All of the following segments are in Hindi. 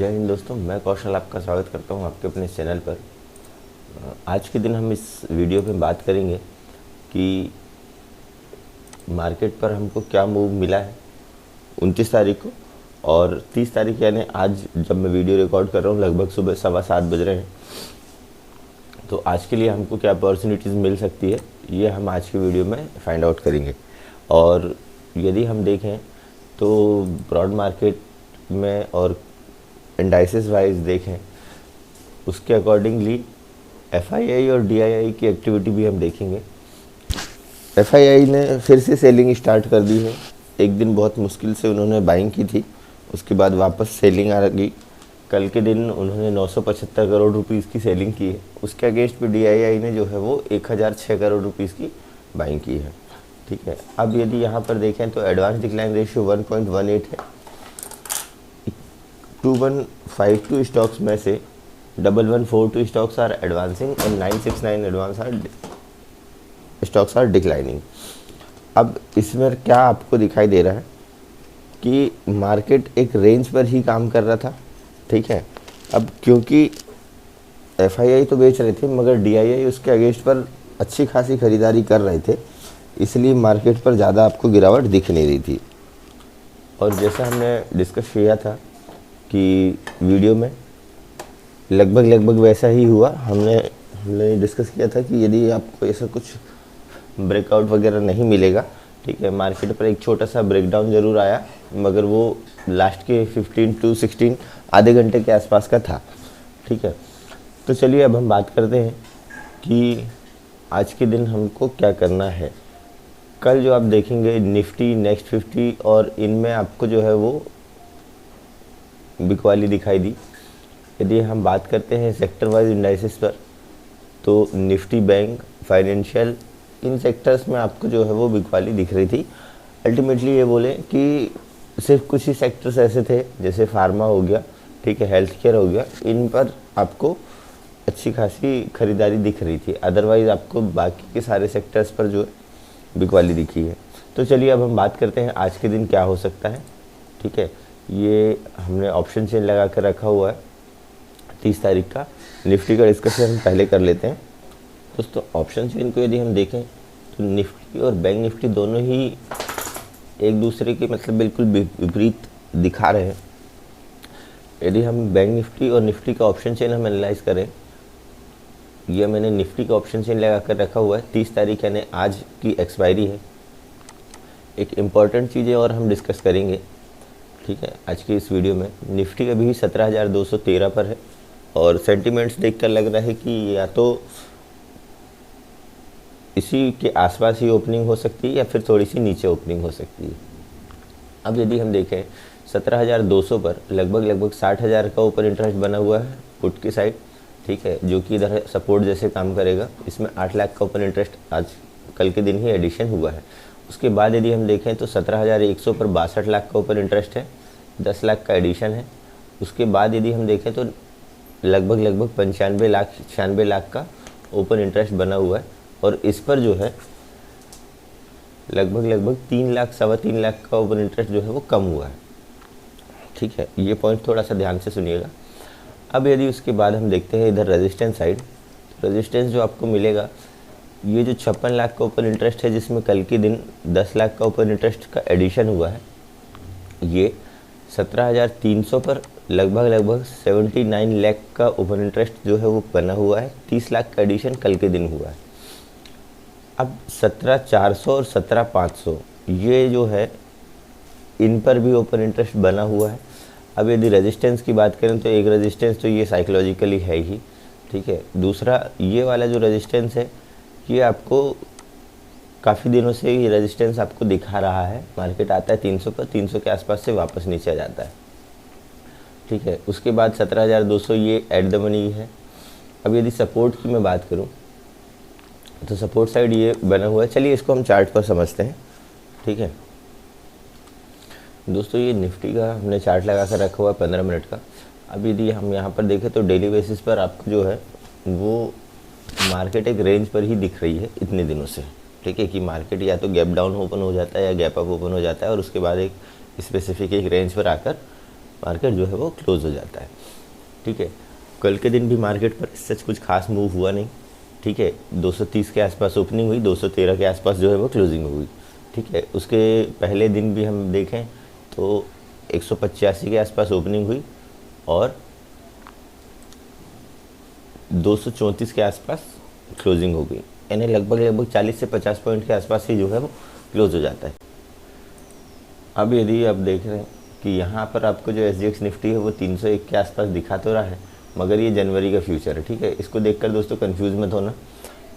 जय हिंद दोस्तों, मैं कौशल आपका स्वागत करता हूं आपके अपने चैनल पर। आज के दिन हम इस वीडियो में बात करेंगे कि मार्केट पर हमको क्या मूव मिला है 29 तारीख को, और 30 तारीख यानी आज जब मैं वीडियो रिकॉर्ड कर रहा हूं लगभग सुबह 7:15 बज रहे हैं। तो आज के लिए हमको क्या अपॉर्चुनिटीज़ मिल सकती है ये हम आज की वीडियो में फाइंड आउट करेंगे। और यदि हम देखें तो ब्रॉड मार्केट में और इंडाइसेस वाइज देखें उसके अकॉर्डिंगली एफआईआई और डीआईआई की एक्टिविटी भी हम देखेंगे। एफआईआई ने फिर से सेलिंग स्टार्ट कर दी है। एक दिन बहुत मुश्किल से उन्होंने बाइंग की थी, उसके बाद वापस सेलिंग आ गई। कल के दिन उन्होंने 975 करोड़ रुपीस की सेलिंग की है। उसके अगेंस्ट पे डीआईआई ने जो है वो 1006 करोड़ रुपीस की बाइंग की है। ठीक है, अब यदि यहाँ पर देखें तो एडवांस डिक्लाइन रेशियो 1.18 है। 2152 स्टॉक्स में से 1142 stocks are advancing and 969 stocks are declining. अब इसमें क्या आपको दिखाई दे रहा है कि मार्केट एक रेंज पर ही काम कर रहा था। ठीक है, अब क्योंकि एफआईआई तो बेच रहे थे मगर डीआईआई उसके अगेंस्ट पर अच्छी खासी खरीदारी कर रहे थे, इसलिए मार्केट पर ज़्यादा आपको गिरावट दिख नहीं रही थी। और जैसा हमने डिस्कस किया था कि वीडियो में लगभग वैसा ही हुआ। हमने डिस्कस किया था कि यदि आपको ऐसा कुछ ब्रेकआउट वगैरह नहीं मिलेगा, ठीक है, मार्केट पर एक छोटा सा ब्रेकडाउन ज़रूर आया मगर वो लास्ट के 15 to 16 आधे घंटे के आसपास का था। ठीक है, तो चलिए अब हम बात करते हैं कि आज के दिन हमको क्या करना है। कल जो आप देखेंगे निफ्टी, नेक्स्ट 50 और इनमें आपको जो है वो बिकवाली दिखाई दी। यदि हम बात करते हैं सेक्टर वाइज इंडाइसेस पर तो निफ्टी, बैंक, फाइनेंशियल, इन सेक्टर्स में आपको जो है वो बिकवाली दिख रही थी। अल्टीमेटली ये बोले कि सिर्फ कुछ ही सेक्टर्स ऐसे थे जैसे फार्मा हो गया, ठीक है, हेल्थ केयर हो गया, इन पर आपको अच्छी खासी खरीदारी दिख रही थी। अदरवाइज़ आपको बाकी के सारे सेक्टर्स पर जो है बिकवाली दिखी है। तो चलिए अब हम बात करते हैं आज के दिन क्या हो सकता है। ठीक है, ये हमने ऑप्शन चेन लगा कर रखा हुआ है 30 तारीख का। निफ्टी का डिस्कशन हम पहले कर लेते हैं दोस्तों। ऑप्शन चेन को यदि हम देखें तो निफ्टी और बैंक निफ्टी दोनों ही एक दूसरे के मतलब बिल्कुल विपरीत दिखा रहे हैं। यदि हम बैंक निफ्टी और निफ्टी का ऑप्शन चेन हम एनालाइज करें, यह मैंने निफ्टी का ऑप्शन चेन लगा कर रखा हुआ है। 30 तारीख यानी आज की एक्सपायरी है। एक इम्पॉर्टेंट चीज़ें और हम डिस्कस करेंगे, ठीक है, आज की इस वीडियो में। निफ्टी अभी 17,213 पर है और सेंटिमेंट्स देखकर लग रहा है कि या तो इसी के आसपास ही ओपनिंग हो सकती है या फिर थोड़ी सी नीचे ओपनिंग हो सकती है। अब यदि हम देखें 17,200 पर लगभग 60,000 का ऊपर इंटरेस्ट बना हुआ है पुट की साइड, ठीक है, जो कि इधर सपोर्ट जैसे काम करेगा। इसमें 8 लाख का ऊपर इंटरेस्ट आज कल के दिन ही एडिशन हुआ है। उसके बाद यदि हम देखें तो 17,100 पर 62 लाख का ऊपर इंटरेस्ट है, 10 लाख का एडिशन है। उसके बाद यदि हम देखें तो लगभग 95 लाख का ओपन इंटरेस्ट बना हुआ है और इस पर जो है लगभग 3 लाख, 3.25 लाख का ओपन इंटरेस्ट जो है वो कम हुआ है। ठीक है, ये पॉइंट थोड़ा सा ध्यान से सुनिएगा। अब यदि उसके बाद हम देखते हैं इधर रेजिस्टेंस साइड, तो रेजिस्टेंस जो आपको मिलेगा ये जो 56 लाख का ओपन इंटरेस्ट है जिसमें कल के दिन 10 लाख का ओपन इंटरेस्ट का एडिशन हुआ है, ये 17,300 पर लगभग 79 लाख का ओपन इंटरेस्ट जो है वो बना हुआ है। 30 लाख का एडिशन कल के दिन हुआ है। अब 17,400 और 17,500 ये जो है इन पर भी ओपन इंटरेस्ट बना हुआ है। अब यदि रेजिस्टेंस की बात करें तो एक रेजिस्टेंस तो ये साइकोलॉजिकली है ही, ठीक है। दूसरा ये वाला जो रेजिस्टेंस है ये आपको काफ़ी दिनों से ये रेजिस्टेंस आपको दिखा रहा है। मार्केट आता है 300 पर, 300 के आसपास से वापस नीचे आ जाता है, ठीक है। उसके बाद 17,200 ये एट द मनी है। अब यदि सपोर्ट की मैं बात करूं तो सपोर्ट साइड ये बना हुआ है। चलिए इसको हम चार्ट पर समझते हैं, ठीक है दोस्तों। ये निफ्टी का हमने चार्ट लगा कर रखा हुआ है 15 मिनट का। अब यदि हम यहाँ पर देखें तो डेली बेसिस पर आपको जो है वो मार्केट एक रेंज पर ही दिख रही है इतने दिनों से, ठीक है, कि मार्केट या तो गैप डाउन ओपन हो जाता है या गैप अप ओपन हो जाता है और उसके बाद एक स्पेसिफिक एक रेंज पर आकर मार्केट जो है वो क्लोज़ हो जाता है। ठीक है, कल के दिन भी मार्केट पर सच कुछ खास मूव हुआ नहीं। ठीक है, 230 के आसपास ओपनिंग हुई, 213 के आसपास जो है वो क्लोजिंग हुई। ठीक है, उसके पहले दिन भी हम देखें तो 185 के आसपास ओपनिंग हुई और 234 के आसपास क्लोजिंग हो गई, यानी लगभग 40 से 50 पॉइंट के आसपास ही जो है वो क्लोज हो जाता है। अब यदि आप देख रहे हैं कि यहाँ पर आपको जो SGX निफ्टी है वो 301 के आसपास दिखा तो रहा है, मगर ये जनवरी का फ्यूचर है। ठीक है, इसको देखकर दोस्तों कंफ्यूज मत होना।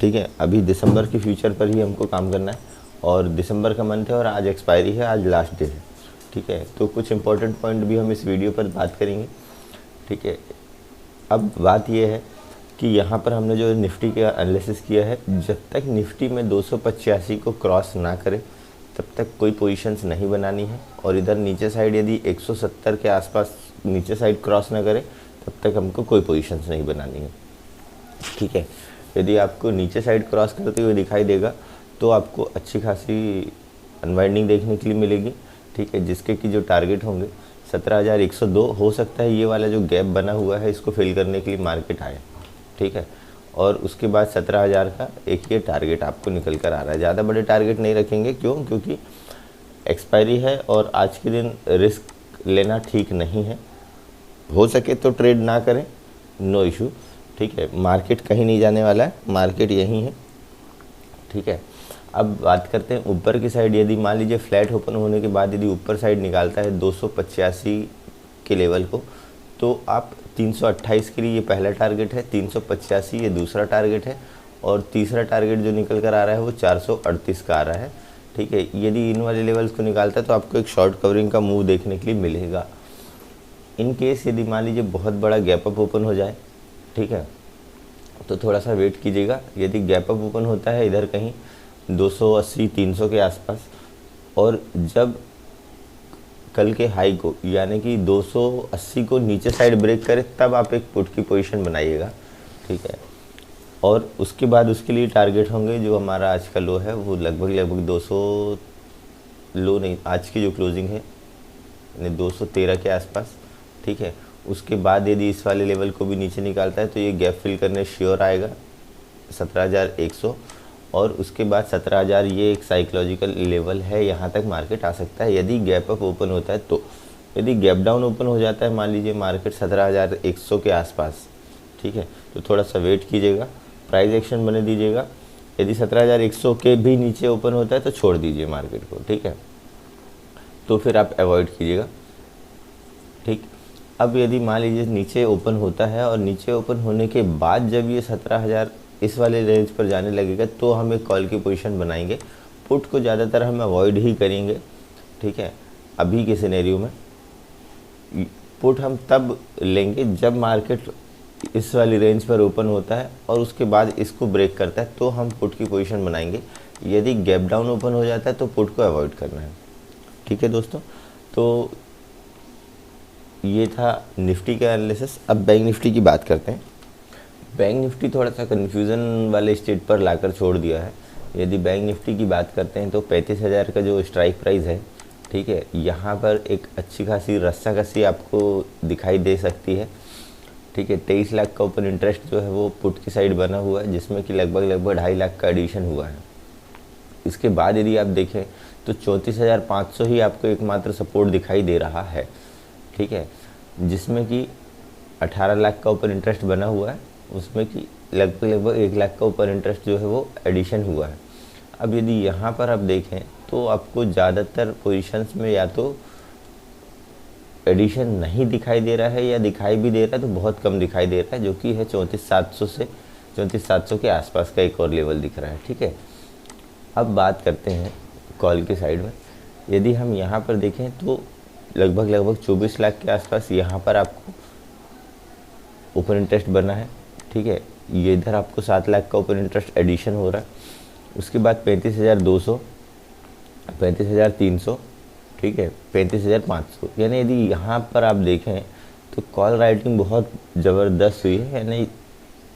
ठीक है, अभी दिसंबर के फ्यूचर पर ही हमको काम करना है और दिसंबर का मंथ है और आज एक्सपायरी है, आज लास्ट डे है। ठीक है, तो कुछ इंपॉर्टेंट पॉइंट भी हम इस वीडियो पर बात करेंगे। ठीक है, अब बात यह है कि यहाँ पर हमने जो निफ्टी का एनालिसिस किया है, जब तक निफ्टी में 285 को क्रॉस ना करे तब तक कोई पोजीशंस नहीं बनानी है, और इधर नीचे साइड यदि 170 के आसपास नीचे साइड क्रॉस ना करे तब तक हमको कोई पोजीशंस नहीं बनानी है। ठीक है, यदि आपको नीचे साइड क्रॉस करते हुए दिखाई देगा तो आपको अच्छी खासी अनवाइंडिंग देखने के लिए मिलेगी। ठीक है, जिसके कि जो टारगेट होंगे 17,102, हो सकता है ये वाला जो गैप बना हुआ है इसको फिल करने के लिए मार्केट आए। ठीक है, और उसके बाद 17,000 का एक ये टारगेट आपको निकल कर आ रहा है। ज़्यादा बड़े टारगेट नहीं रखेंगे, क्यों? क्योंकि एक्सपायरी है और आज के दिन रिस्क लेना ठीक नहीं है। हो सके तो ट्रेड ना करें, नो इशू। ठीक है, मार्केट कहीं नहीं जाने वाला है, मार्केट यहीं है। ठीक है, अब बात करते हैं ऊपर की साइड। यदि मान लीजिए फ्लैट ओपन होने के बाद यदि ऊपर साइड निकालता है 285 के लेवल को, तो आप 328 के लिए ये पहला टारगेट है, 385 ये दूसरा टारगेट है, और तीसरा टारगेट जो निकल कर आ रहा है वो 438 का आ रहा है। ठीक है, यदि इन वाले लेवल्स को निकालता है तो आपको एक शॉर्ट कवरिंग का मूव देखने के लिए मिलेगा। इन केस यदि मान लीजिए बहुत बड़ा गैप अप ओपन हो जाए, ठीक है, तो थोड़ा सा वेट कीजिएगा। यदि गैप अप ओपन होता है इधर कहीं 280-300 के आसपास, और जब कल के हाई को यानी कि 280 को नीचे साइड ब्रेक करे तब आप एक पुट की पोजीशन बनाइएगा। ठीक है, और उसके बाद उसके लिए टारगेट होंगे जो हमारा आज का लो है वो लगभग 200 लो नहीं, आज की जो क्लोजिंग है यानी 213 के आसपास। ठीक है, उसके बाद यदि इस वाले लेवल को भी नीचे निकालता है तो ये गैप फिल करने श्योर आएगा 17,100, और उसके बाद 17,000 ये एक साइकोलॉजिकल लेवल है, यहाँ तक मार्केट आ सकता है यदि गैप अप ओपन होता है। तो यदि गैप डाउन ओपन हो जाता है मान लीजिए मार्केट 17,100 के आसपास, ठीक है, तो थोड़ा सा वेट कीजिएगा, प्राइस एक्शन बने दीजिएगा। यदि 17,100 के भी नीचे ओपन होता है तो छोड़ दीजिए मार्केट को। ठीक है, तो फिर आप अवॉइड कीजिएगा। ठीक, अब यदि मान लीजिए नीचे ओपन होता है और नीचे ओपन होने के बाद जब ये 17,000 इस वाले रेंज पर जाने लगेगा तो हम एक कॉल की पोजीशन बनाएंगे। पुट को ज़्यादातर हम अवॉइड ही करेंगे। ठीक है, अभी के सिनेरियो में पुट हम तब लेंगे जब मार्केट इस वाली रेंज पर ओपन होता है और उसके बाद इसको ब्रेक करता है तो हम पुट की पोजीशन बनाएंगे। यदि गैप डाउन ओपन हो जाता है तो पुट को अवॉइड करना है। ठीक है दोस्तों, तो ये था निफ्टी का एनालिसिस। अब बैंक निफ्टी की बात करते हैं। बैंक निफ्टी थोड़ा सा कन्फ्यूज़न वाले स्टेट पर लाकर छोड़ दिया है। यदि बैंक निफ्टी की बात करते हैं तो 35,000 का जो स्ट्राइक प्राइस है, ठीक है, यहाँ पर एक अच्छी खासी रस्साकसी आपको दिखाई दे सकती है। ठीक है, 23 लाख का ओपन इंटरेस्ट जो है वो पुट की साइड बना हुआ है, जिसमें कि लगभग 2.5 लाख का एडिशन हुआ है। इसके बाद यदि आप देखें तो 34,500 ही आपको एकमात्र सपोर्ट दिखाई दे रहा है। ठीक है, जिसमें कि 18 लाख का ओपन इंटरेस्ट बना हुआ है, उसमें कि लगभग 1 लाख का ओपन इंटरेस्ट जो है वो एडिशन हुआ है। अब यदि यहाँ पर आप देखें तो आपको ज़्यादातर पोजीशंस में या तो एडिशन नहीं दिखाई दे रहा है या दिखाई भी दे रहा है तो बहुत कम दिखाई दे रहा है, जो कि है 34,700 से 34,700 के आसपास का एक और लेवल दिख रहा है। ठीक है, अब बात करते हैं कॉल की साइड में। यदि हम यहाँ पर देखें तो लगभग 24 लाख के आसपास यहाँ पर आपको ओपन इंटरेस्ट बना है। ठीक है, ये इधर आपको 7 लाख का ओपन इंटरेस्ट एडिशन हो रहा है। उसके बाद 35,200, 35,300, ठीक है, 35,500, यानी यदि यहाँ पर आप देखें तो कॉल राइटिंग बहुत ज़बरदस्त हुई है। यानी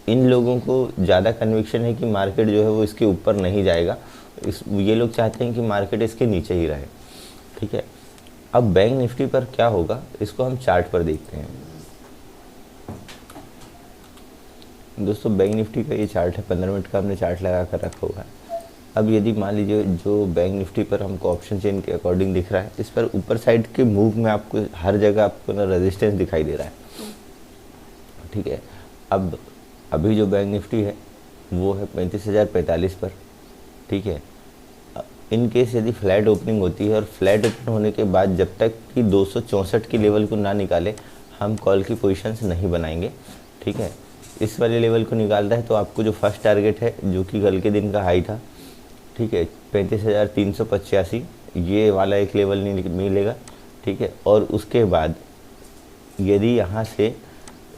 इन लोगों को ज़्यादा कन्विक्शन है कि मार्केट जो है वो इसके ऊपर नहीं जाएगा। ये लोग चाहते हैं कि मार्केट इसके नीचे ही रहे। ठीक है, अब बैंक निफ्टी पर क्या होगा इसको हम चार्ट पर देखते हैं। दोस्तों बैंक निफ्टी का ये चार्ट है, 15 मिनट का हमने चार्ट लगा कर रखा हुआ है। अब यदि मान लीजिए जो बैंक निफ्टी पर हमको ऑप्शन चेन के अकॉर्डिंग दिख रहा है, इस पर ऊपर साइड के मूव में आपको हर जगह आपको ना रेजिस्टेंस दिखाई दे रहा है, ठीक है। अब अभी जो बैंक निफ्टी है वो है 35,045 पर, ठीक है। इन केस यदि फ्लैट ओपनिंग होती है और फ्लैट ओपन होने के बाद जब तक कि 264 की लेवल को ना निकाले हम कॉल की पोजीशंस नहीं बनाएंगे, ठीक है। इस वाले लेवल को निकालता है तो आपको जो फर्स्ट टारगेट है जो कि कल के दिन का हाई था, ठीक है, 35,385, ये वाला एक लेवल नहीं मिलेगा, ठीक है। और उसके बाद यदि यहाँ से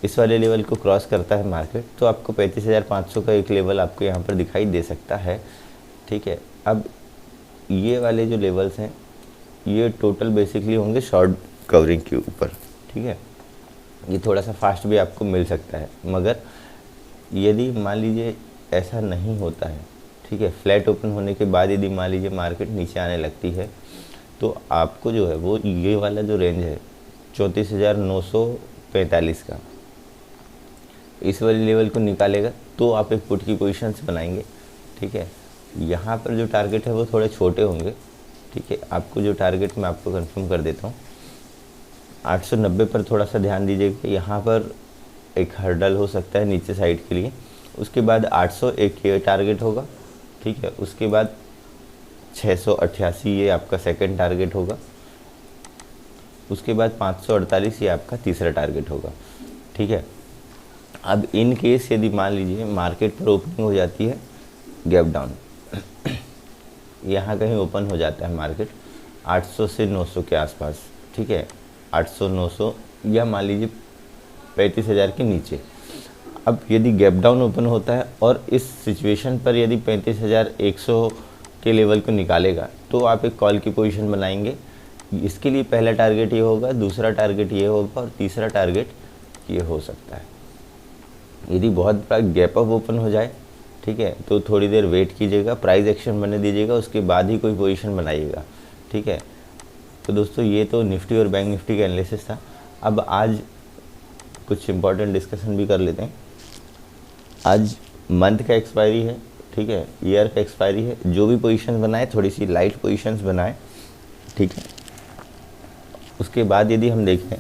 इस वाले लेवल को क्रॉस करता है मार्केट तो आपको 35,500 का एक लेवल आपको यहाँ पर दिखाई दे सकता है, ठीक है। अब ये वाले जो लेवल्स हैं ये टोटल बेसिकली होंगे शॉर्ट कवरिंग के ऊपर, ठीक है। ये थोड़ा सा फास्ट भी आपको मिल सकता है, मगर यदि मान लीजिए ऐसा नहीं होता है, ठीक है, फ्लैट ओपन होने के बाद यदि मान लीजिए मार्केट नीचे आने लगती है तो आपको जो है वो ये वाला जो रेंज है 34,945 का, इस वाले लेवल को निकालेगा तो आप एक पुट की पोजीशंस बनाएंगे, ठीक है। यहाँ पर जो टारगेट है वो थोड़े छोटे होंगे, ठीक है। आपको जो टारगेट मैं आपको कंफर्म कर देता हूँ, 890 पर थोड़ा सा ध्यान दीजिएगा, यहाँ पर एक हर्डल हो सकता है नीचे साइड के लिए। उसके बाद 801 ये टारगेट होगा, ठीक है। उसके बाद 688 ये आपका सेकंड टारगेट होगा। उसके बाद 548 ये आपका तीसरा टारगेट होगा, ठीक है। अब इन केस यदि मान लीजिए मार्केट पर ओपनिंग हो जाती है गैप डाउन, यहाँ कहीं ओपन हो जाता है मार्केट 800 से 900 के आसपास, ठीक है, 800 900 या मान लीजिए 35,000 के नीचे। अब यदि गैप डाउन ओपन होता है और इस सिचुएशन पर यदि 35,100 के लेवल को निकालेगा तो आप एक कॉल की पोजीशन बनाएंगे। इसके लिए पहला टारगेट ये होगा, दूसरा टारगेट ये होगा और तीसरा टारगेट ये हो सकता है। यदि बहुत बड़ा गैप अप ओपन हो जाए, ठीक है, तो थोड़ी देर वेट कीजिएगा, प्राइस एक्शन बनने दीजिएगा, उसके बाद ही कोई पोजीशन बनाइएगा, ठीक है। तो दोस्तों ये तो निफ्टी और बैंक निफ्टी का एनालिसिस था। अब आज कुछ इंपॉर्टेंट डिस्कशन भी कर लेते हैं। आज मंथ का एक्सपायरी है, ठीक है, ईयर का एक्सपायरी है। जो भी पोजीशन बनाए थोड़ी सी लाइट पोजीशंस बनाए, ठीक है। उसके बाद यदि हम देखें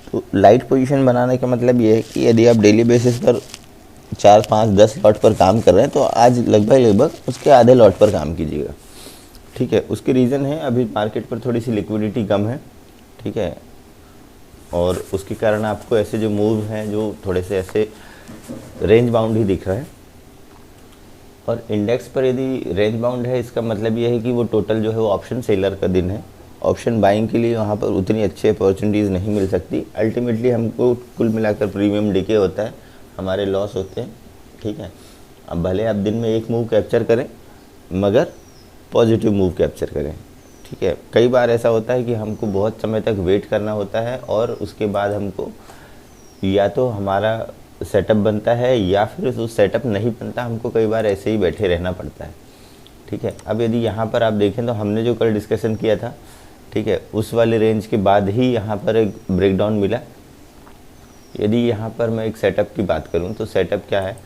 तो लाइट पोजीशन बनाने का मतलब ये है कि यदि आप डेली बेसिस पर 4 5 10 लॉट पर काम कर रहे हैं तो आज लगभग उसके आधे लॉट पर काम कीजिएगा, ठीक है। उसके रीज़न है अभी मार्केट पर थोड़ी सी लिक्विडिटी कम है, ठीक है, और उसके कारण आपको ऐसे जो मूव हैं जो थोड़े से ऐसे रेंज बाउंड ही दिख रहा है। और इंडेक्स पर यदि रेंज बाउंड है इसका मतलब ये है कि वो टोटल जो है वो ऑप्शन सेलर का दिन है। ऑप्शन बाइंग के लिए वहाँ पर उतनी अच्छी अपॉर्चुनिटीज़ नहीं मिल सकती। अल्टीमेटली हमको कुल मिलाकर प्रीमियम डिके होता है, हमारे लॉस होते हैं, ठीक है। अब भले आप दिन में एक मूव कैप्चर करें मगर पॉजिटिव मूव कैप्चर करें, ठीक है। कई बार ऐसा होता है कि हमको बहुत समय तक वेट करना होता है और उसके बाद हमको या तो हमारा सेटअप बनता है या फिर उस सेटअप नहीं बनता, हमको कई बार ऐसे ही बैठे रहना पड़ता है, ठीक है। अब यदि यहाँ पर आप देखें तो हमने जो कल डिस्कशन किया था, ठीक है, उस वाले रेंज के बाद ही यहाँ पर एक ब्रेकडाउन मिला। यदि यहाँ पर मैं एक सेटअप की बात करूँ तो सेटअप क्या है,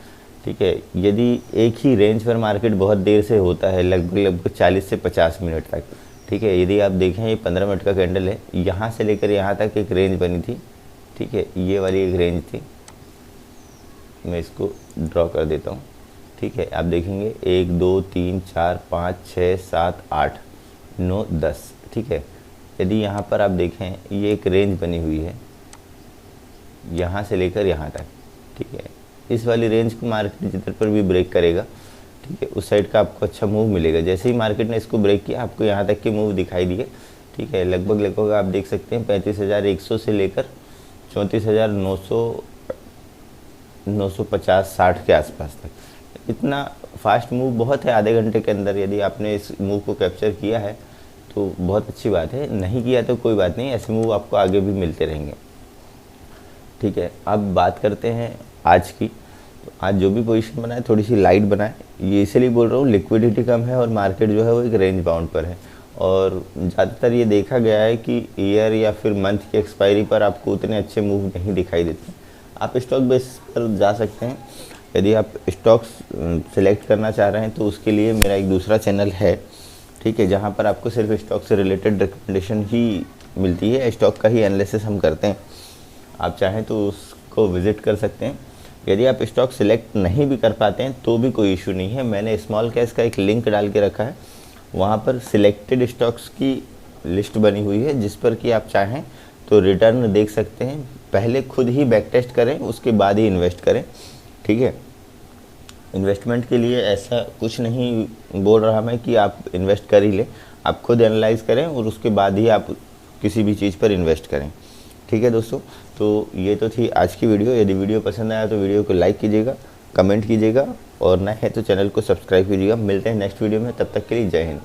ठीक है, यदि एक ही रेंज पर मार्केट बहुत देर से होता है, लगभग 40 से 50 मिनट तक, ठीक है। यदि आप देखें ये 15 मिनट का कैंडल है, यहाँ से लेकर यहाँ तक एक रेंज बनी थी, ठीक है, ये वाली एक रेंज थी। मैं इसको ड्रॉ कर देता हूँ, ठीक है। आप देखेंगे 1 2 3 4 5 6 7 8 9 10, ठीक है। यदि यहाँ पर आप देखें ये एक रेंज बनी हुई है यहाँ से लेकर यहाँ तक, ठीक है। इस वाली रेंज को मार्केट जिधर पर भी ब्रेक करेगा, ठीक है, उस साइड का आपको अच्छा मूव मिलेगा। जैसे ही मार्केट ने इसको ब्रेक किया आपको यहाँ तक के मूव दिखाई दिए, ठीक है। लगभग आप देख सकते हैं 35,100 से लेकर 34,900 950 60 के आसपास तक। इतना फास्ट मूव बहुत है आधे घंटे के अंदर। यदि आपने इस मूव को कैप्चर किया है तो बहुत अच्छी बात है, नहीं किया तो कोई बात नहीं, ऐसे मूव आपको आगे भी मिलते रहेंगे, ठीक है। अब बात करते हैं आज की। तो आज जो भी पोजीशन बनाए थोड़ी सी लाइट बनाए, ये इसलिए बोल रहा हूँ लिक्विडिटी कम है और मार्केट जो है वो एक रेंज बाउंड पर है। और ज़्यादातर ये देखा गया है कि ईयर या फिर मंथ की एक्सपायरी पर आपको उतने अच्छे मूव नहीं दिखाई देते। आप स्टॉक बेसिस पर जा सकते हैं। यदि आप स्टॉक्स सिलेक्ट करना चाह रहे हैं तो उसके लिए मेरा एक दूसरा चैनल है, ठीक है, जहाँ पर आपको सिर्फ स्टॉक से रिलेटेड रिकमेंडेशन ही मिलती है, स्टॉक का ही एनालिसिस हम करते हैं। आप चाहें तो उसको विज़िट कर सकते हैं। यदि आप स्टॉक सिलेक्ट नहीं भी कर पाते हैं तो भी कोई इशू नहीं है, मैंने स्मॉल कैश का एक लिंक डाल के रखा है, वहाँ पर सिलेक्टेड स्टॉक्स की लिस्ट बनी हुई है जिस पर कि आप चाहें तो रिटर्न देख सकते हैं। पहले खुद ही बैक टेस्ट करें, उसके बाद ही इन्वेस्ट करें, ठीक है। इन्वेस्टमेंट के लिए ऐसा कुछ नहीं बोल रहा मैं कि आप इन्वेस्ट कर ही लें, आप खुद एनालाइज करें और उसके बाद ही आप किसी भी चीज़ पर इन्वेस्ट करें, ठीक है दोस्तों। तो ये तो थी आज की वीडियो। यदि वीडियो पसंद आया तो वीडियो को लाइक कीजिएगा, कमेंट कीजिएगा और नए हैं तो चैनल को सब्सक्राइब कीजिएगा। मिलते हैं नेक्स्ट वीडियो में, तब तक के लिए जय हिंद।